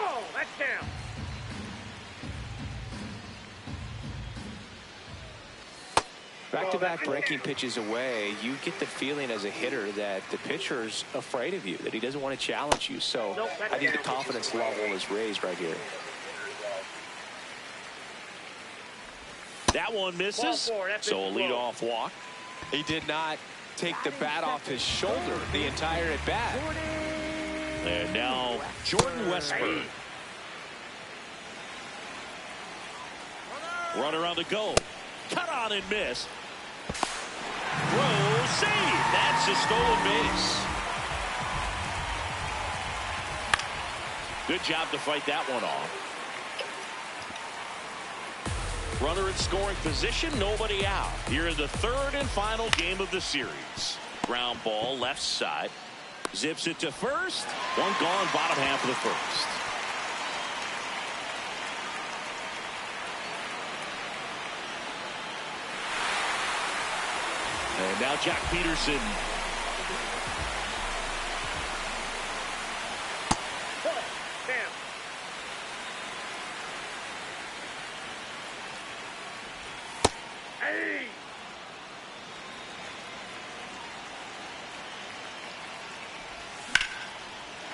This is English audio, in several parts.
Whoa, that's down. Back-to-back breaking pitches away, you get the feeling as a hitter that the pitcher's afraid of you, that he doesn't want to challenge you. So I think the confidence level is raised right here. That one misses, so a leadoff walk. He did not take the bat off his shoulder the entire at-bat. And now Jordan Westburg. Runner on the go. Cut on and miss. Throw, save. That's a stolen base. Good job to fight that one off. Runner in scoring position, nobody out. Here in the third and final game of the series. Ground ball left side. Zips it to first. One gone, bottom half of the first. And now Jack Peterson.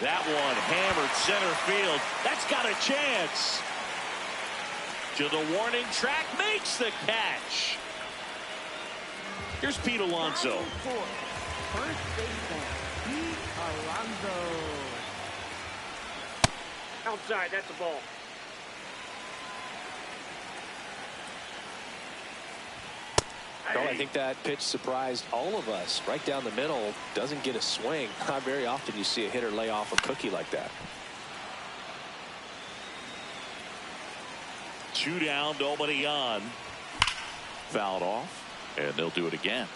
That one hammered center field. That's got a chance. To the warning track, makes the catch. Here's Pete Alonso. First baseman, Pete Alonso. Outside, that's a ball. Well, I think that pitch surprised all of us. Right down the middle, doesn't get a swing. Not very often you see a hitter lay off a cookie like that. 2 down, nobody on. Fouled off, and they'll do it again.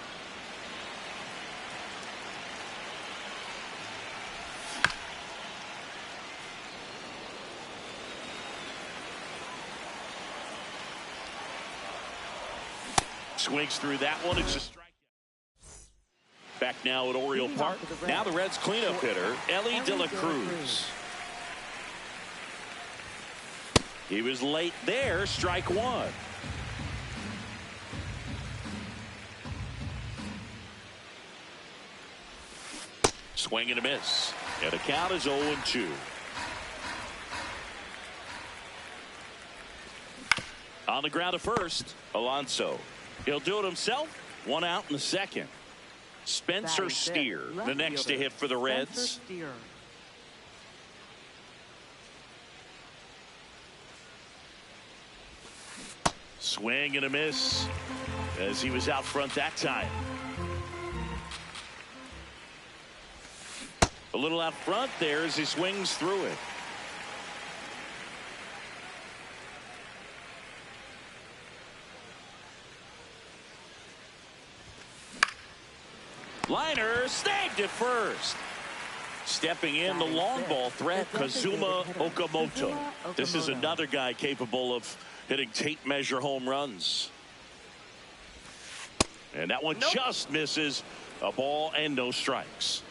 Swings through that one. It's a strikeout. Back now at Oriole Park. Now the Reds cleanup hitter, Elly De La Cruz. He was late there. Strike one. Swing and a miss. And the count is 0-2. On the ground to first, Alonso. He'll do it himself. 1 out in the second. Spencer Steer, the next to hit for the Reds. Swing and a miss as he was out front that time. A little out front there as he swings through it. Liner snagged it first. Stepping in the long ball threat, Kazuma Okamoto. This is another guy capable of hitting tape measure home runs. And that one just misses. A ball and no strikes.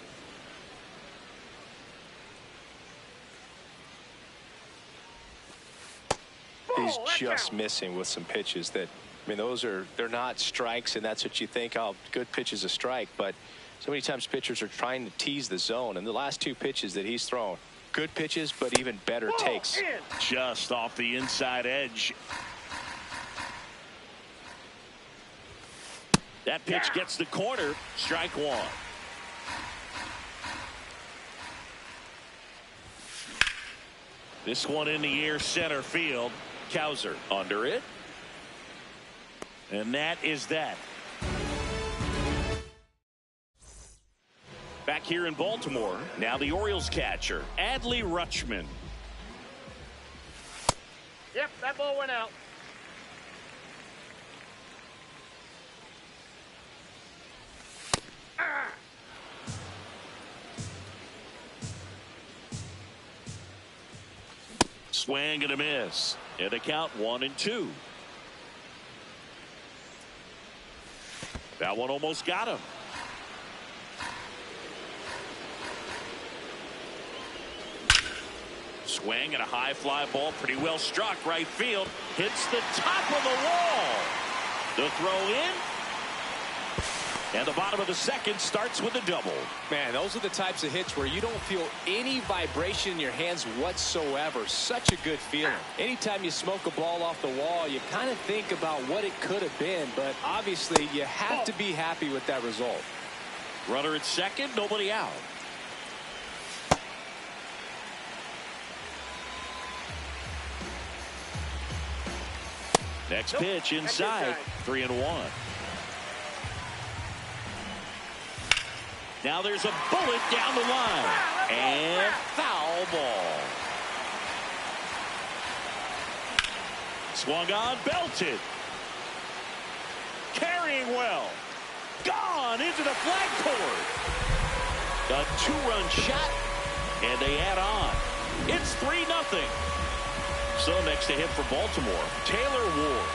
He's just missing with some pitches that, I mean, they're not strikes, and that's what you think, oh, good pitch is a strike. But so many times pitchers are trying to tease the zone, and the last 2 pitches that he's thrown, good pitches, but even better takes. Just off the inside edge. That pitch gets the corner. Strike one. This one in the air, center field. Cowser under it. And that is that. Back here in Baltimore, now the Orioles catcher, Adley Rutschman. Yep, that ball went out. Swing and a miss. And a count 1-2. That one almost got him. Swing and a high fly ball, pretty well struck, right field, hits the top of the wall. The throw in, and the bottom of the second starts with a double. Man, those are the types of hits where you don't feel any vibration in your hands whatsoever. Such a good feeling. Anytime you smoke a ball off the wall, you kind of think about what it could have been, but obviously you have to be happy with that result. Runner at second, nobody out. Next pitch inside, 3-1. Now there's a bullet down the line, and foul ball. Swung on, belted. Carrying well. Gone into the flagpole. A 2-run shot, and they add on. It's 3-0. So next to hit for Baltimore, Taylor Ward.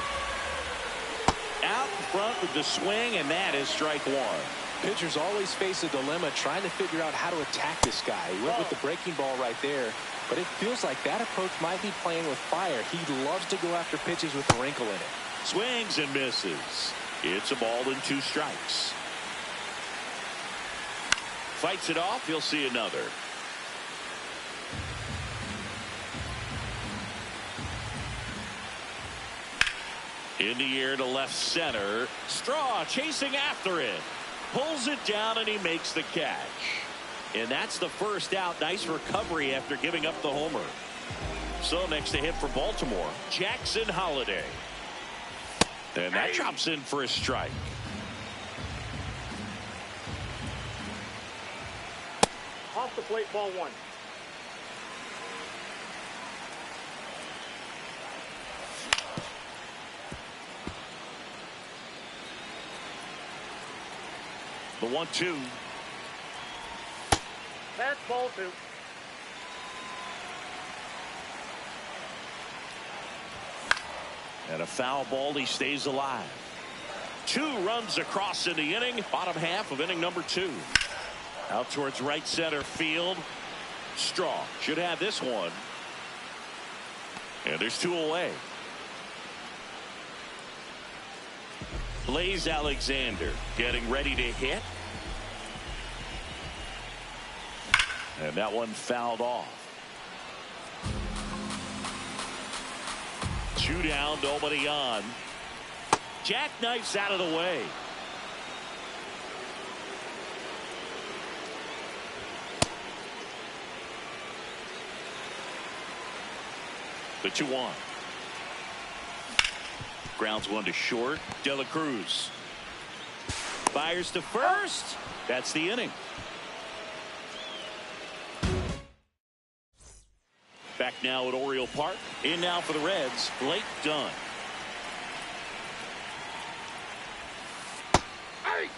Out in front with the swing, and that is strike one. Pitchers always face a dilemma trying to figure out how to attack this guy. He went with the breaking ball right there, but it feels like that approach might be playing with fire. He loves to go after pitches with a wrinkle in it. Swings and misses. It's a ball and 2 strikes. Fights it off. You'll see another. In the air to left center. Straw chasing after it. Pulls it down and he makes the catch. And that's the first out. Nice recovery after giving up the homer. So next to hit for Baltimore, Jackson Holliday. And that drops in for a strike. Off the plate, ball 1. The 1-2. That's ball 2. And a foul ball. He stays alive. 2 runs across in the inning. Bottom half of inning number 2. Out towards right center field. Straw should have this one. And there's 2 away. Blaze Alexander getting ready to hit. And that one fouled off. 2 down, nobody on. Jackknifes out of the way. The 2-1. Grounds one to short. De La Cruz fires to first. That's the inning. Back now at Oriole Park. In now for the Reds, Blake Dunn. Hey!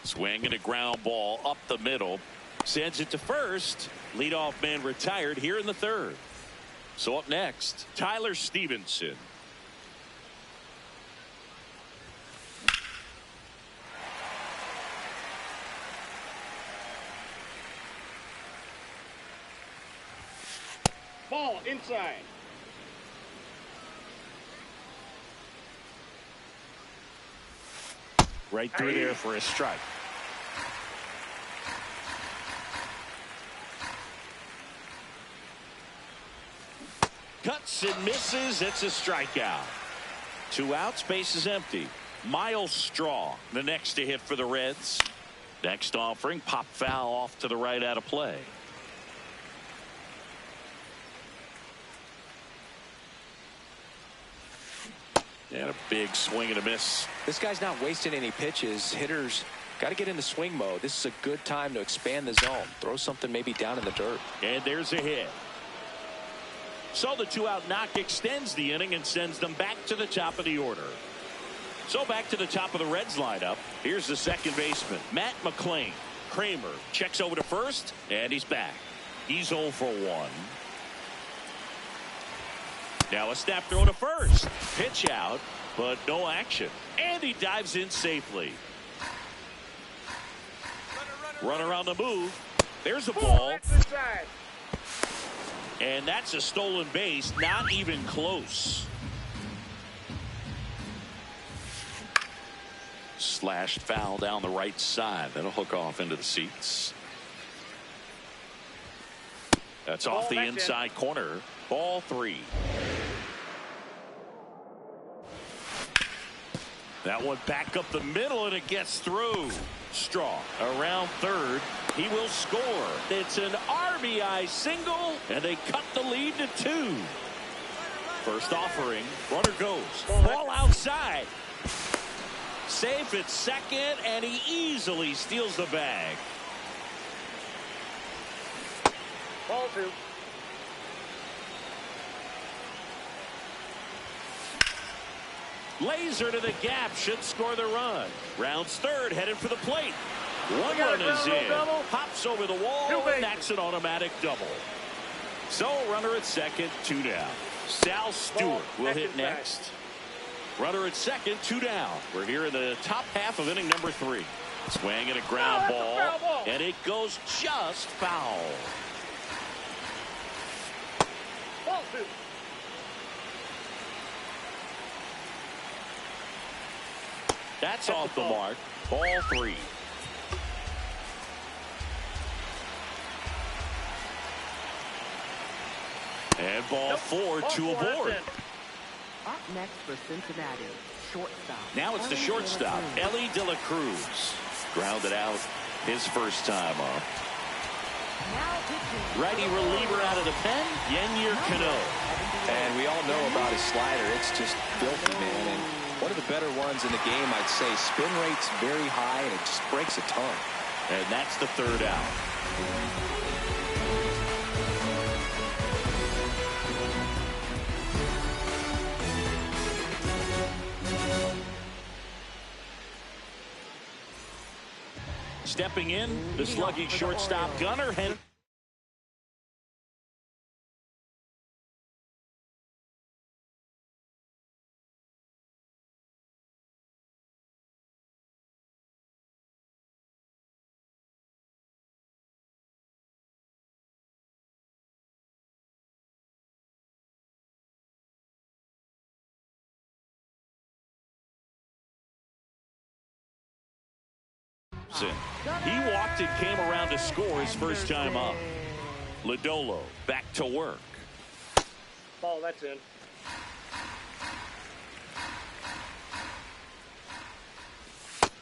Swing and a ground ball up the middle. Sends it to first. Leadoff man retired here in the 3rd. So up next, Tyler Stevenson. Ball inside. Right through there for a strike. Cuts and misses. It's a strikeout. 2 outs. Base is empty. Miles Straw, the next to hit for the Reds. Next offering, pop foul off to the right out of play. And a big swing and a miss. This guy's not wasting any pitches. Hitters got to get into swing mode. This is a good time to expand the zone. Throw something maybe down in the dirt. And there's a hit. So the 2-out knock extends the inning and sends them back to the top of the order. So back to the top of the Reds lineup. Here's the second baseman, Matt McLain. Kramer checks over to first, and he's back. He's 0 for 1. Now a snap throw to first. Pitch out, but no action. And he dives in safely. Runner on the move. There's the Ball, ball. that's inside. And that's a stolen base. Not even close. Slashed foul down the right side. That'll hook off into the seats. That's off the inside corner. Ball 3. That one back up the middle, and it gets through. Straw around third. He will score. It's an RBI single, and they cut the lead to 2. First offering. Runner goes. Ball outside. Safe at second, and he easily steals the bag. Ball 2. Laser to the gap, should score the run. Rounds third, headed for the plate. One run is in. Hops over the wall, and that's an automatic double. So runner at second, 2 down. Sal Stewart will hit next. Runner at second, 2 down. We're here in the top half of inning number 3. Swing and a ground ball, and it goes just foul. Ball 2. That's off the mark. Ball 3. And ball 4 to aboard. Up next for Cincinnati, shortstop. Now it's the shortstop, Elly De La Cruz. Grounded out his first time up. Righty reliever out of the pen, Yennier Cano. And we all know about his slider. It's just filthy, man. And one of the better ones in the game, I'd say. Spin rate's very high, and it just breaks a ton. And that's the 3rd out. Stepping in, the slugging shortstop, Gunnar Henderson. He walked and came around to score his first time up. Lodolo back to work. Ball, that's in.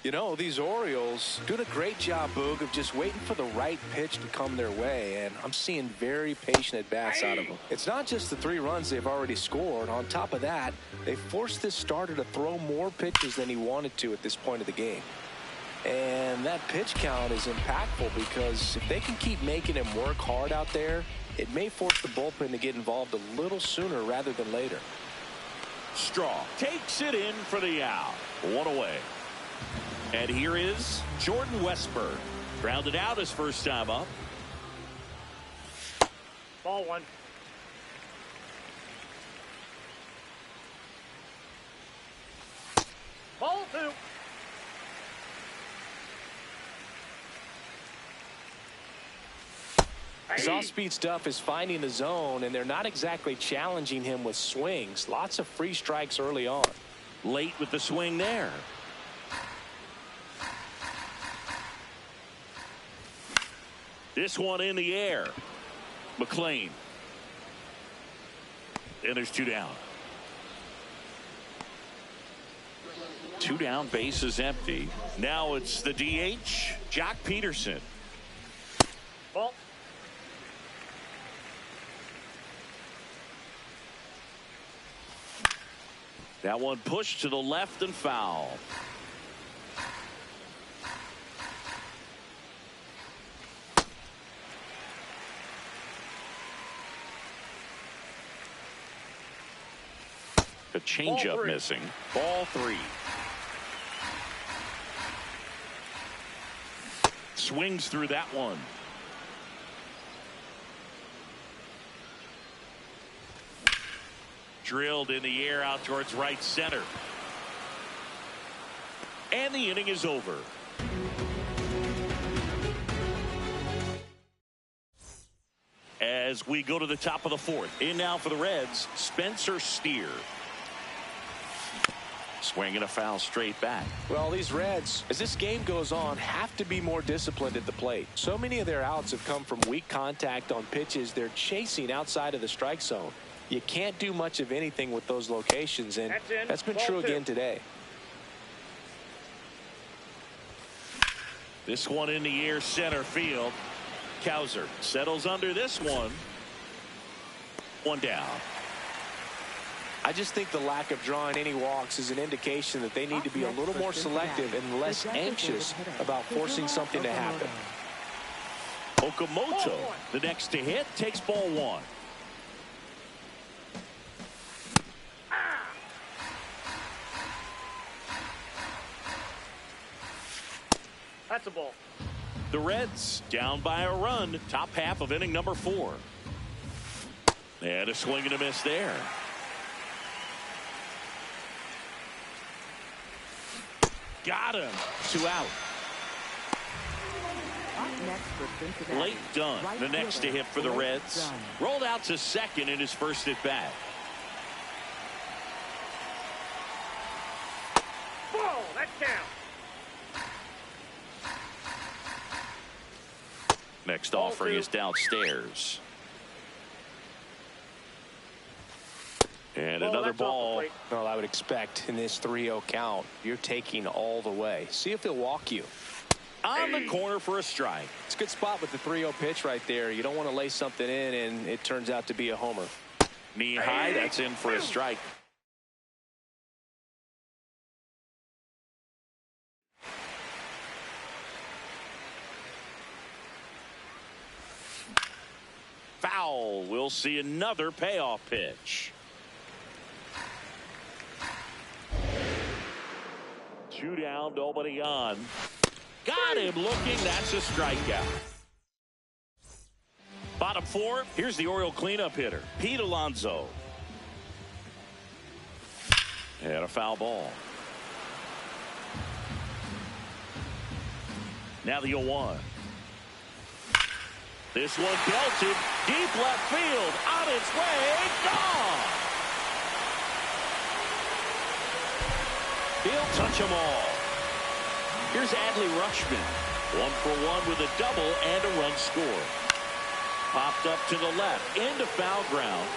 You know, these Orioles doing a great job, Boog, of just waiting for the right pitch to come their way, and I'm seeing very patient at-bats out of them. It's not just the 3 runs they've already scored. On top of that, they forced this starter to throw more pitches than he wanted to at this point of the game. And that pitch count is impactful because if they can keep making him work hard out there, it may force the bullpen to get involved a little sooner rather than later. Straw takes it in for the out. 1 away. And here is Jordan Westburg. Grounded out his first time up. Ball 1. Ball 2. His off-speed stuff is finding the zone, and they're not exactly challenging him with swings. Lots of free strikes early on. Late with the swing there. This one in the air. McLean. And there's 2 down. 2 down, base is empty. Now it's the DH, Jock Peterson. Ball. That one pushed to the left and foul. The changeup missing. Ball 3. Swings through that one. Drilled in the air out towards right center. And the inning is over. as we go to the top of the fourth. In now for the Reds, Spencer Steer. Swinging a foul straight back. Well, these Reds, as this game goes on, have to be more disciplined at the plate. So many of their outs have come from weak contact on pitches they're chasing outside of the strike zone. You can't do much of anything with those locations, and that's been true again today. This one in the air, center field. Cowser settles under this one. One down. I just think the lack of drawing any walks is an indication that they need to be a little more selective and less anxious about forcing something to happen. Okamoto, the next to hit, takes ball one. That's a ball. The Reds down by a run, top half of inning number 4. And a swing and a miss there. Got him. 2 out. Blake Dunn, the next to hit for the Reds. Rolled out to second in his first at bat. Ball, that's down. Next offering is downstairs. And another ball. Well, I would expect in this 3-0 count, you're taking all the way. See if he'll walk you. On the corner for a strike. It's a good spot with the 3-0 pitch right there. You don't want to lay something in and it turns out to be a homer. Knee high, that's in for a strike. Foul. We'll see another payoff pitch. 2 down, nobody on. Got him looking. That's a strikeout. Bottom 4. Here's the Oriole cleanup hitter, Pete Alonso. And a foul ball. Now the 0-1. This one belted deep left field. On its way. Gone. He'll touch them all. Here's Adley Rutschman. 1 for 1 with a double and a run scored. Popped up to the left into foul ground.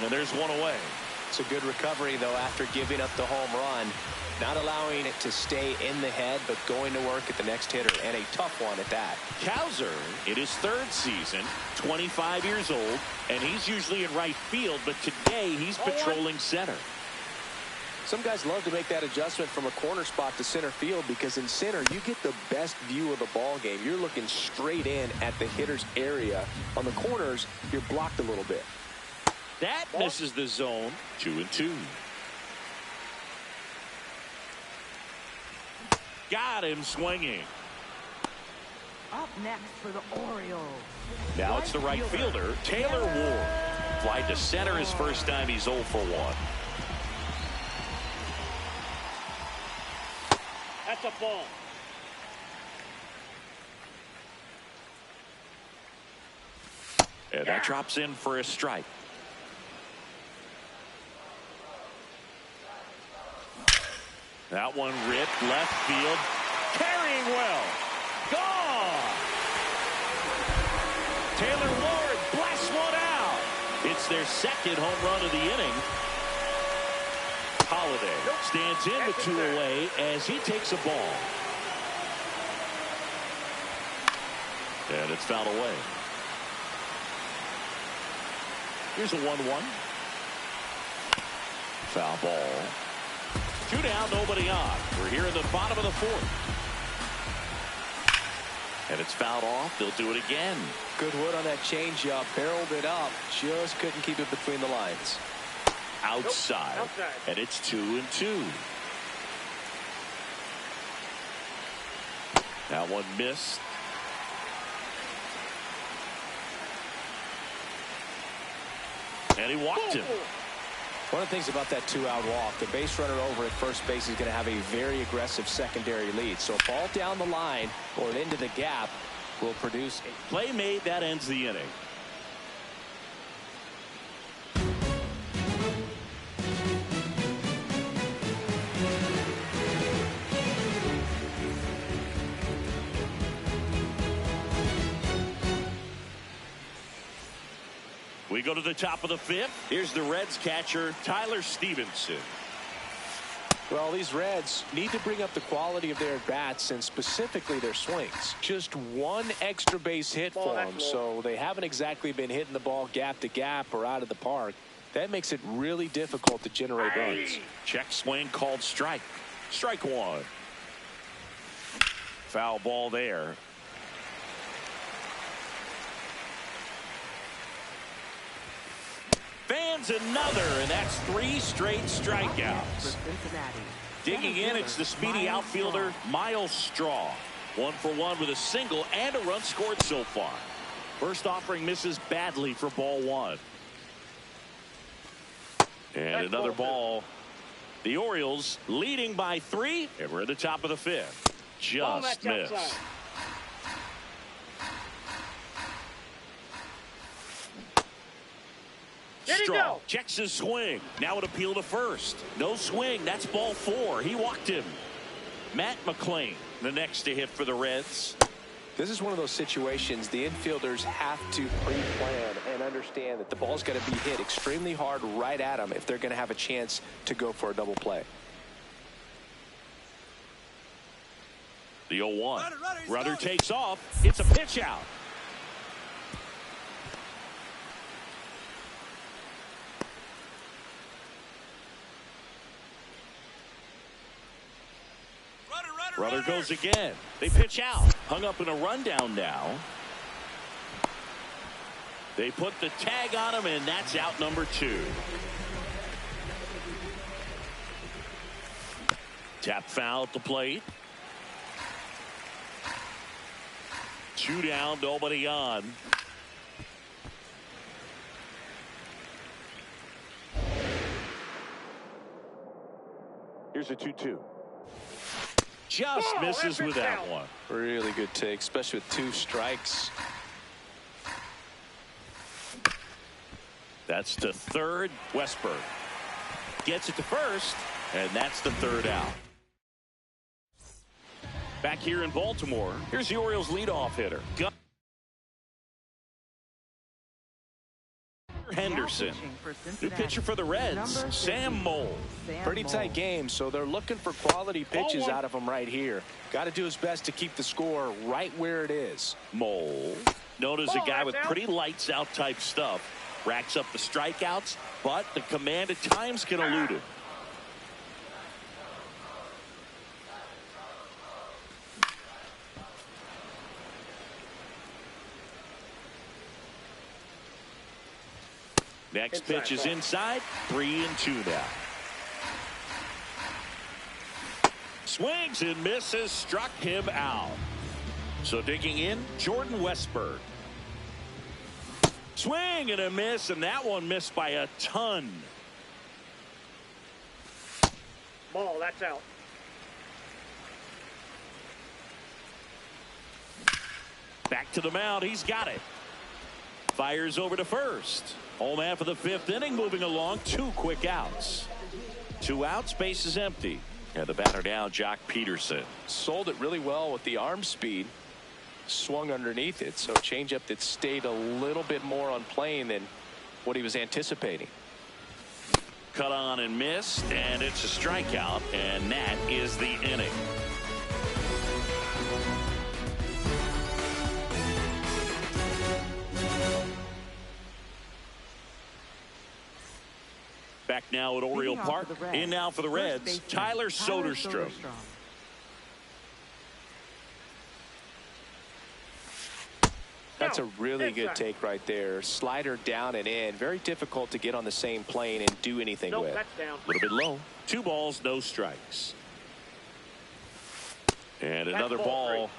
And there's one away. It's a good recovery, though, after giving up the home run. Not allowing it to stay in the head, but going to work at the next hitter, and a tough one at that. Cowser in his 3rd season, 25 years old, and he's usually in right field, but today he's patrolling center. Some guys love to make that adjustment from a corner spot to center field because in center you get the best view of the ball game. You're looking straight in at the hitter's area. On the corners, you're blocked a little bit. That misses the zone. 2-2. Got him swinging. Up next for the Orioles. Now it's the right fielder, Taylor Ward. Fly to center his first time. He's 0 for 1. That's a ball. And that drops in for a strike. That one ripped left field. Carrying well. Gone. Taylor Ward blasts one out. It's their 2nd home run of the inning. Holiday stands in with 2 away as he takes a ball. And it's fouled away. Here's a 1-1. Foul ball. 2 down, nobody on. We're here in the bottom of the 4th. And it's fouled off. They'll do it again. Good wood on that changeup. Barreled it up. Just couldn't keep it between the lines. Outside. And it's 2-2. That one missed. And he walked him. One of the things about that 2-out walk, the base runner over at first base is going to have a very aggressive secondary lead. So a ball down the line or into the gap, will produce. Play made, that ends the inning. We go to the top of the fifth. Here's the Reds catcher, Tyler Stevenson. Well, these Reds need to bring up the quality of their bats and specifically their swings. Just one extra base hit for them, so they haven't exactly been hitting the ball gap to gap or out of the park. That makes it really difficult to generate runs. Check swing called strike. Strike one. Foul ball there. Fans another, and that's 3 straight strikeouts. Digging in, it's the speedy outfielder, Miles Straw. 1 for 1 with a single and a run scored so far. First offering misses badly for ball 1. And another ball. The Orioles leading by 3, and we're at the top of the 5th. Just missed. Straw checks his swing. Now an appeal to first. No swing. That's ball 4. He walked him. Matt McLain, the next to hit for the Reds. This is one of those situations the infielders have to pre-plan and understand that the ball's got to be hit extremely hard right at them if they're going to have a chance to go for a double play. The 0-1. Runner takes off. It's a pitch out. Runner goes again. They pitch out. Hung up in a rundown now. They put the tag on him, and that's out number 2. Tap foul at the plate. 2 down, nobody on. Here's a 2-2. Just misses with that one. Really good take, especially with 2 strikes. That's to third. Westburg gets it to first, and that's the 3rd out. Back here in Baltimore, here's the Orioles leadoff hitter, Henderson. New pitcher for the Reds, Sam Moll. Pretty tight game, so they're looking for quality pitches out of him right here. Got to do his best to keep the score right where it is. Moll, known as a guy with pretty lights out type stuff, racks up the strikeouts, but the command at times can elude him. Next pitch is inside. 3-2 now. Swings and misses. Struck him out. So digging in, Jordan Westburg. Swing and a miss, and that one missed by a ton. Ball, that's out. Back to the mound. He's got it. Fires over to first. Home half of the 5th inning, moving along. 2 quick outs. 2 outs, base is empty. And the batter now, Jock Peterson. Sold it really well with the arm speed. Swung underneath it, so a changeup that stayed a little bit more on plane than what he was anticipating. Cut on and missed, and it's a strikeout, and that is the inning. Back now at Oriole Park. In now for the Reds, Tyler Soderstrom. That's a really good take right there. Slider down and in. Very difficult to get on the same plane and do anything with. That's down. A little bit low. 2 balls, no strikes. And another ball.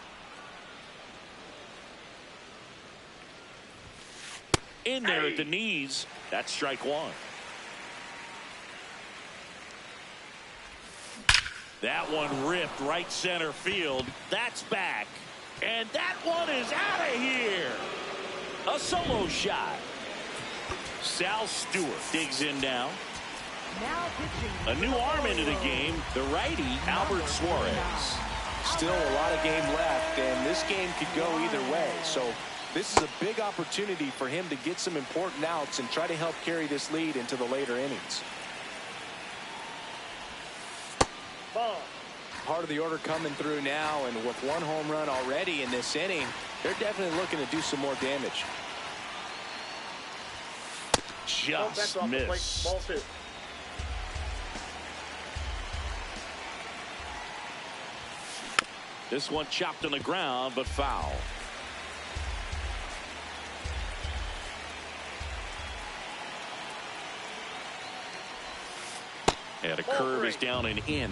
In there at the knees. That's strike 1. That one ripped right center field. That's back. And that one is out of here. A solo shot. Sal Stewart digs in now. Now pitching. A new arm into the game, the righty, Albert Suarez. Still a lot of game left, and this game could go either way. So this is a big opportunity for him to get some important outs and try to help carry this lead into the later innings. Ball. Part of the order coming through now, and with one home run already in this inning, they're definitely looking to do some more damage. Oh, that's Just off the plate. missed. Ball 2. This one chopped on the ground, but foul. And a curve is down and in.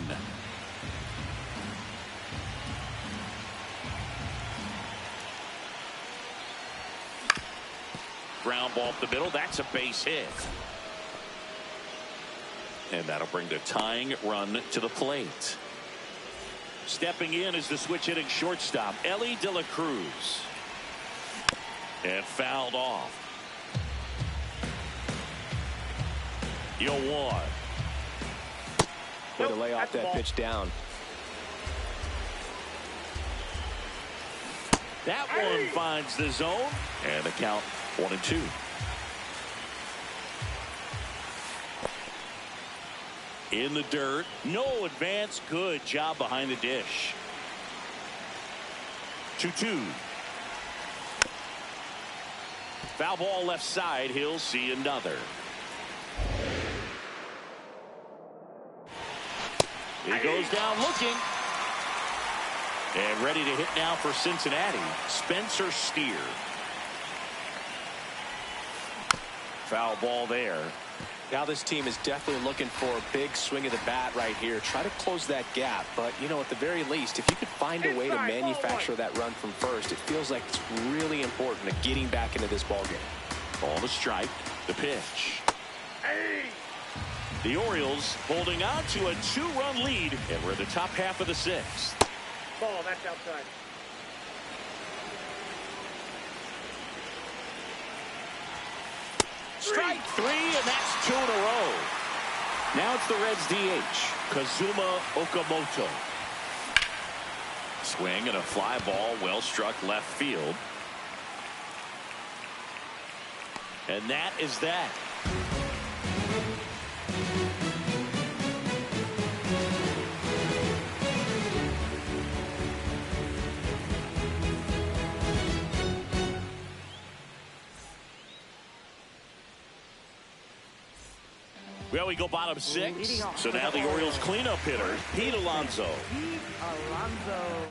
Ground ball up the middle. That's a base hit. And that'll bring the tying run to the plate. Stepping in is the switch hitting shortstop, Elly De La Cruz. And fouled off. 0-1. Way to lay off that pitch down. That one finds the zone. And the count 1-2. In the dirt. No advance. Good job behind the dish. 2-2. Foul ball left side. He'll see another. He goes down looking. And ready to hit now for Cincinnati, Spencer Steer. Foul ball there. Now this team is definitely looking for a big swing of the bat right here. Try to close that gap. But, you know, at the very least, if you could find a way to manufacture that run from first, it feels like it's really important to getting back into this ballgame. Ball to strike. The pitch. The Orioles holding on to a 2-run lead, and we're in the top half of the 6th. Ball, that's outside. Strike 3, and that's 2 in a row. Now it's the Reds DH, Kazuma Okamoto. Swing and a fly ball, well struck left field. And that is that. Well, we go bottom 6. So now the Orioles cleanup hitter, Pete Alonso. Pete Alonso.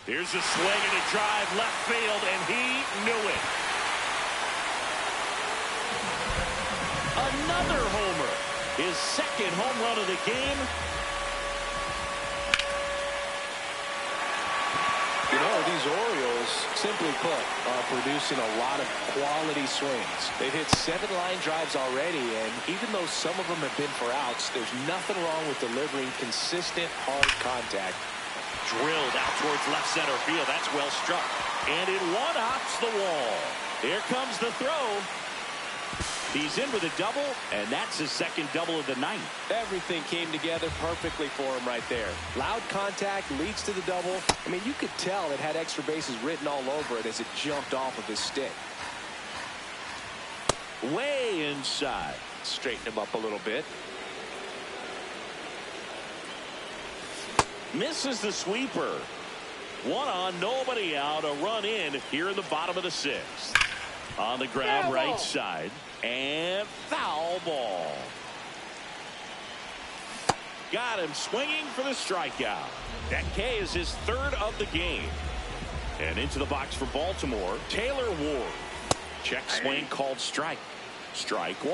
Here's a swing and a drive left field, and he knew it. Another homer. His second home run of the game. You know, these Orioles, simply put, are producing a lot of quality swings. They've hit 7 line drives already, and even though some of them have been for outs, there's nothing wrong with delivering consistent, hard contact. Drilled out towards left center field. That's well struck. And it one-hops the wall. Here comes the throw. He's in with a double, and that's his second double of the night. Everything came together perfectly for him right there. Loud contact leads to the double. I mean, you could tell it had extra bases written all over it as it jumped off of his stick. Way inside. Straighten him up a little bit. Misses the sweeper. 1 on, nobody out. A run in here in the bottom of the 6th. On the ground, right side. And foul ball. Got him swinging for the strikeout. That K is his 3rd of the game. And into the box for Baltimore, Taylor Ward. Check swing called strike. Strike 1.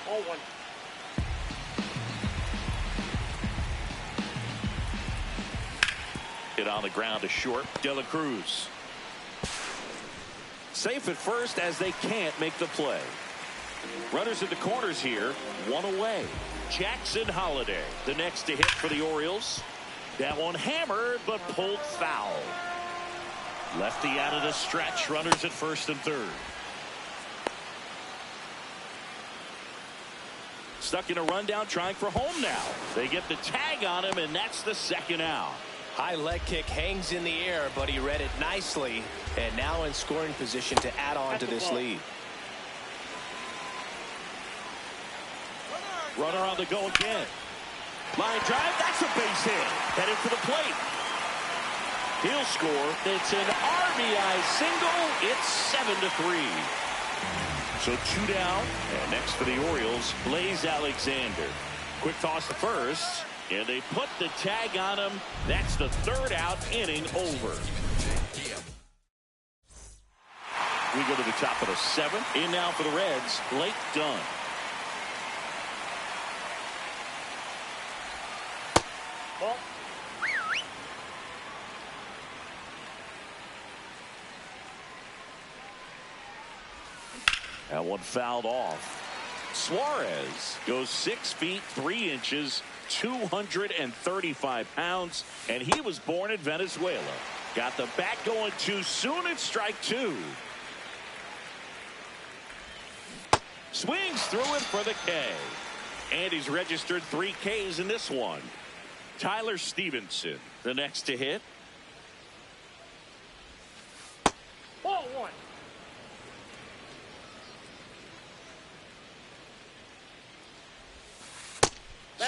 All 1. Hit on the ground to short. De La Cruz. Safe at first as they can't make the play. Runners in the corners here, one away. Jackson Holiday, the next to hit for the Orioles. That one hammered, but pulled foul. Lefty out of the stretch, runners at first and third. Stuck in a rundown, trying for home now. They get the tag on him, and that's the second out. High leg kick hangs in the air, but he read it nicely, and now in scoring position to add on to this lead. Runner on the go again. Line drive, that's a base hit. Headed for the plate. He'll score. It's an RBI single. It's 7-3. So 2 down. And next for the Orioles, Blaze Alexander. Quick toss to first. And they put the tag on him. That's the third out, inning over. We go to the top of the 7th. In now for the Reds, Blake Dunn. Ball. That one fouled off. Suarez goes 6 feet 3 inches, 235 pounds, and he was born in Venezuela. Got the bat going too soon at strike 2. Swings through it for the K. And he's registered 3 Ks in this one. Tyler Stevenson, the next to hit. Ball 1.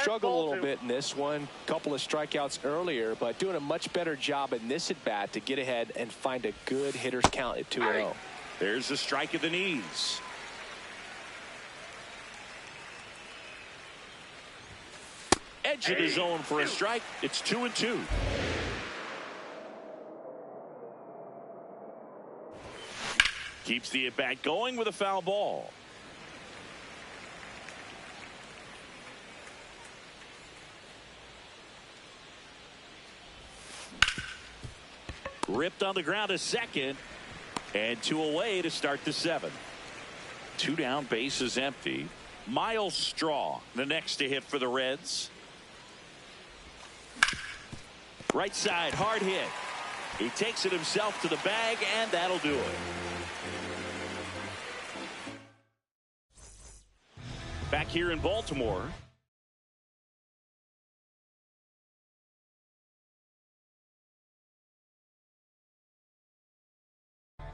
Struggled a little bit in this one. Couple of strikeouts earlier, but doing a much better job in this at bat to get ahead and find a good hitter's count at 2-0. There's the strike of the knees. Edge of the zone for a strike. It's 2-2. Keeps the at bat going with a foul ball. Ripped on the ground to second, and 2 away to start the 7th. 2 down, bases empty. Miles Straw, the next to hit for the Reds. Right side, hard hit. He takes it himself to the bag, and that'll do it. Back here in Baltimore.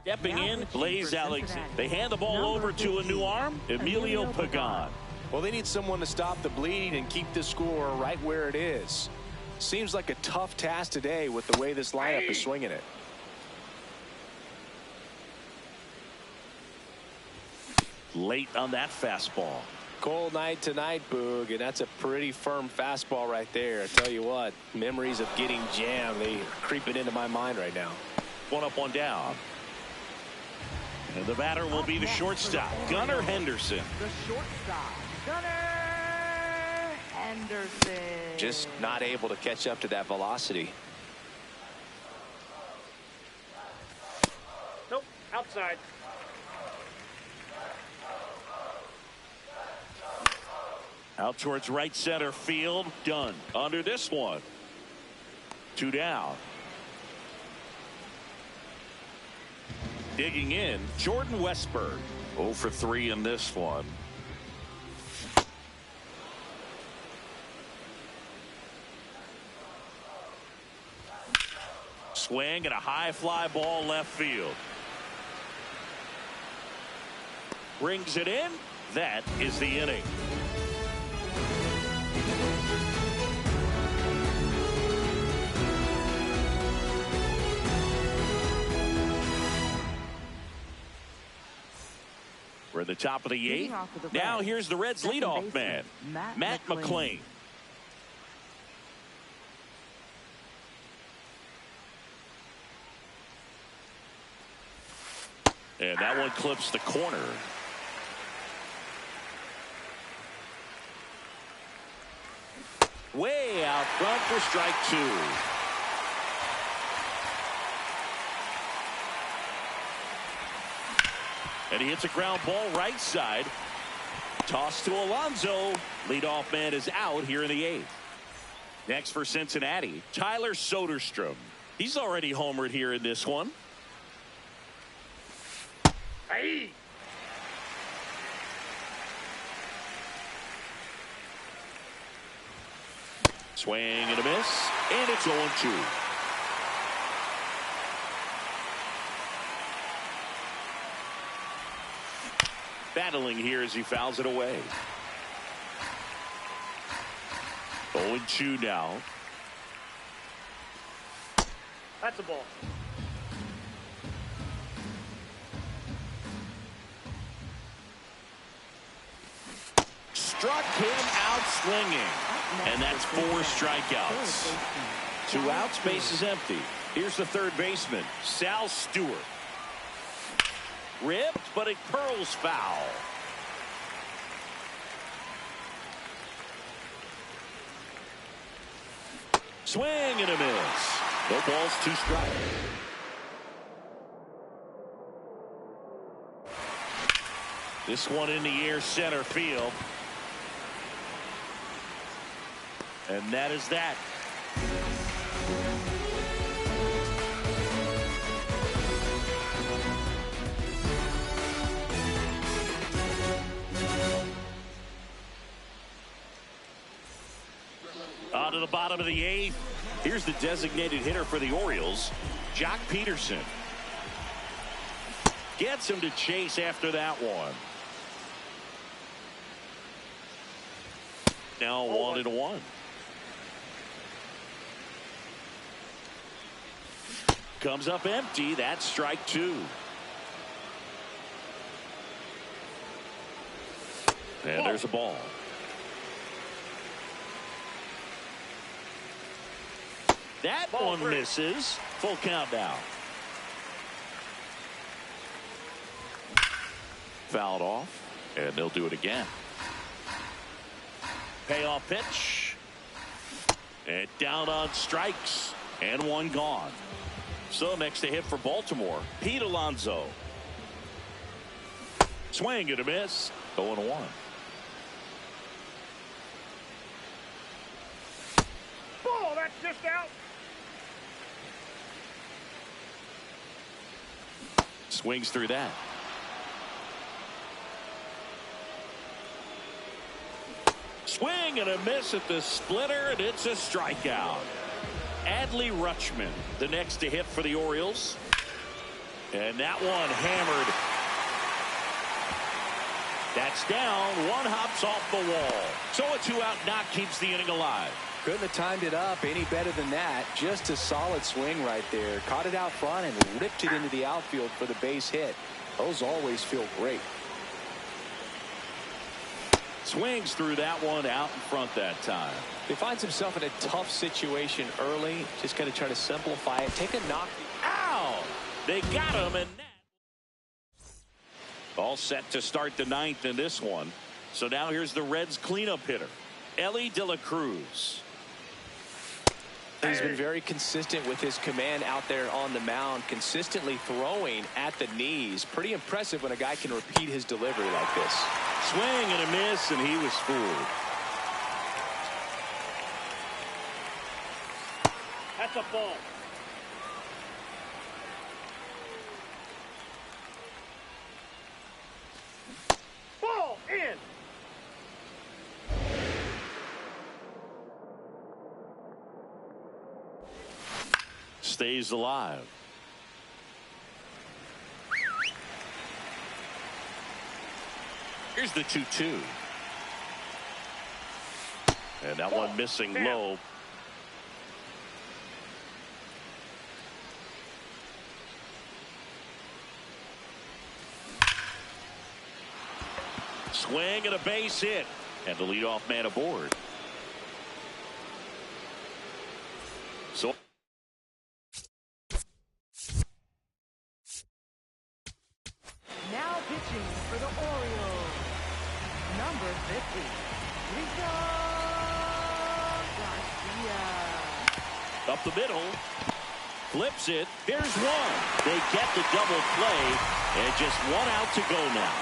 Stepping in, Blaze Alexander. They hand the ball over to a new arm, Emilio Pagan. Well, they need someone to stop the bleeding and keep the score right where it is. Seems like a tough task today with the way this lineup is swinging it. Late on that fastball. Cold night tonight, Boog, and that's a pretty firm fastball right there. I tell you what, memories of getting jammed, they are creeping into my mind right now. 1 up, 1 down. And the batter will be the shortstop, Gunnar Henderson. The shortstop, Gunnar Henderson. Just not able to catch up to that velocity. Nope. Outside. Out towards right center field. Done. Under this one. 2 down. Digging in, Jordan Westburg. 0 for 3 in this one. Swing and a high fly ball left field. Brings it in. That is the inning. We're at the top of the 8th. Now here's the Reds leadoff man, Matt McLain. And that one clips the corner. Way out front for strike 2. And he hits a ground ball right side. Toss to Alonso. Leadoff man is out here in the 8th. Next for Cincinnati, Tyler Soderstrom. He's already homered here in this one. Hey. Swing and a miss, and it's 0-2. Battling here as he fouls it away. 0-2 now. That's a ball. Struck him out swinging. And that's 4 strikeouts. 2 outs, base is empty. Here's the third baseman, Sal Stewart. Ripped, but it curls foul. Swing and a miss. No balls, 2 strikes. This one in the air, center field. And that is that. On to the bottom of the 8th. Here's the designated hitter for the Orioles, Jock Peterson. Gets him to chase after that one. Now 1-1. Comes up empty. That's strike 2. And there's a ball. That Ball one 3. misses. Full count now. Fouled off, and they'll do it again. Payoff pitch. And down on strikes. And 1 gone. So next to hit for Baltimore, Pete Alonso. Swing and a miss. 0-1. Ball, that's just out. Swings through that. Swing and a miss at the splitter, and it's a strikeout. Adley Rutschman, the next to hit for the Orioles. And that one hammered. That's down. 1 hops off the wall. So a 2-out knock keeps the inning alive. Couldn't have timed it up any better than that. Just a solid swing right there. Caught it out front and ripped it into the outfield for the base hit. Those always feel great. Swings through that one out in front that time. He finds himself in a tough situation early. Just got to try to simplify it. Take a knock. Ow! They got him, and all set to start the 9th in this one. So now here's the Reds cleanup hitter, Elly De La Cruz. He's been very consistent with his command out there on the mound, consistently throwing at the knees. Pretty impressive when a guy can repeat his delivery like this. Swing and a miss, and he was fooled. That's a ball. Ball in. Stays alive. Here's the 2-2. And that one missing low. Swing and a base hit. And the leadoff man aboard. So Now pitching for the Orioles, number 50, Rico Garcia. up the middle. Flips it. There's one. They get the double play, and just one out to go now.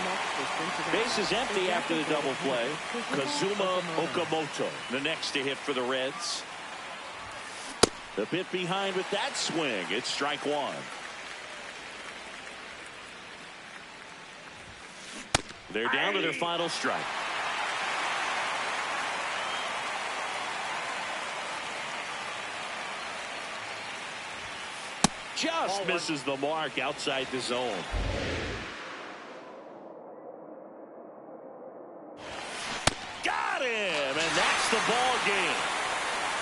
Base is empty after the double play. Kazuma Okamoto, the next to hit for the Reds. A bit behind with that swing. It's strike one. They're down to their final strike. Just misses the mark outside the zone. Got him, and that's the ball game.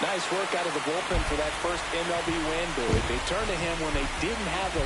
Nice work out of the bullpen for that first MLB win, Billy. They turned to him when they didn't have the